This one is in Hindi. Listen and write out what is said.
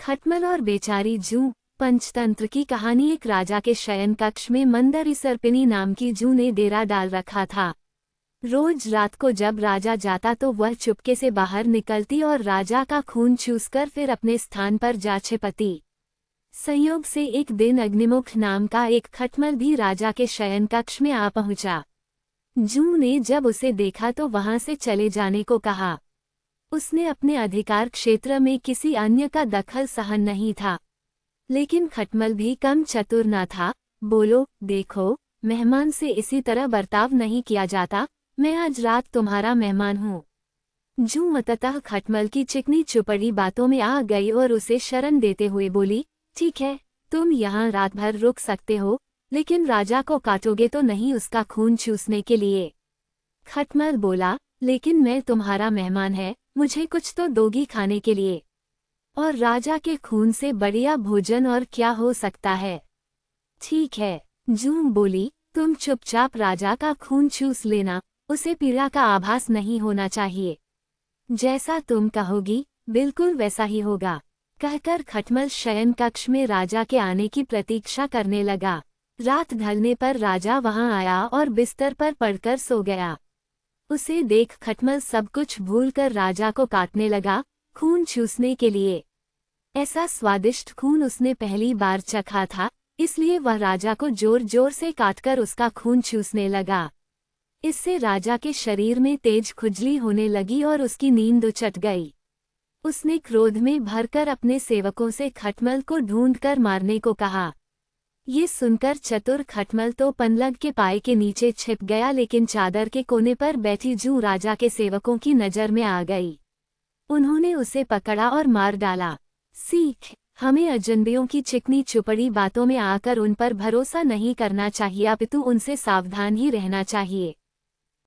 खटमल और बेचारी जू। पंचतंत्र की कहानी। एक राजा के शयन कक्ष में मंदरी सर्पिनी नाम की जू ने डेरा डाल रखा था। रोज रात को जब राजा जाता तो वह चुपके से बाहर निकलती और राजा का खून चूसकर फिर अपने स्थान पर जा छिपती। संयोग से एक दिन अग्निमुख नाम का एक खटमल भी राजा के शयन कक्ष में आ पहुंचा। जू ने जब उसे देखा तो वहां से चले जाने को कहा। उसने अपने अधिकार क्षेत्र में किसी अन्य का दखल सहन नहीं था। लेकिन खटमल भी कम चतुर न था। बोलो, देखो, मेहमान से इसी तरह बर्ताव नहीं किया जाता। मैं आज रात तुम्हारा मेहमान हूँ। जू मततः खटमल की चिकनी चुपड़ी बातों में आ गई और उसे शरण देते हुए बोली, ठीक है, तुम यहाँ रात भर रुक सकते हो, लेकिन राजा को काटोगे तो नहीं उसका खून चूसने के लिए। खटमल बोला, लेकिन मैं तुम्हारा मेहमान है, मुझे कुछ तो दोगी खाने के लिए। और राजा के खून से बढ़िया भोजन और क्या हो सकता है। ठीक है, जू बोली, तुम चुपचाप राजा का खून चूस लेना, उसे पीड़ा का आभास नहीं होना चाहिए। जैसा तुम कहोगी, बिल्कुल वैसा ही होगा। कहकर खटमल शयन कक्ष में राजा के आने की प्रतीक्षा करने लगा। रात ढलने पर राजा वहां आया और बिस्तर पर पड़कर सो गया। उसे देख खटमल सब कुछ भूलकर राजा को काटने लगा, खून चूसने के लिए। ऐसा स्वादिष्ट खून उसने पहली बार चखा था, इसलिए वह राजा को जोर जोर से काटकर उसका खून चूसने लगा। इससे राजा के शरीर में तेज खुजली होने लगी और उसकी नींद उचट गई। उसने क्रोध में भरकर अपने सेवकों से खटमल को ढूंढकर मारने को कहा। ये सुनकर चतुर खटमल तो पनलग के पाए के नीचे छिप गया, लेकिन चादर के कोने पर बैठी जू राजा के सेवकों की नजर में आ गई। उन्होंने उसे पकड़ा और मार डाला। सीख, हमें अजनबियों की चिकनी चुपड़ी बातों में आकर उन पर भरोसा नहीं करना चाहिए, अपितु उनसे सावधान ही रहना चाहिए।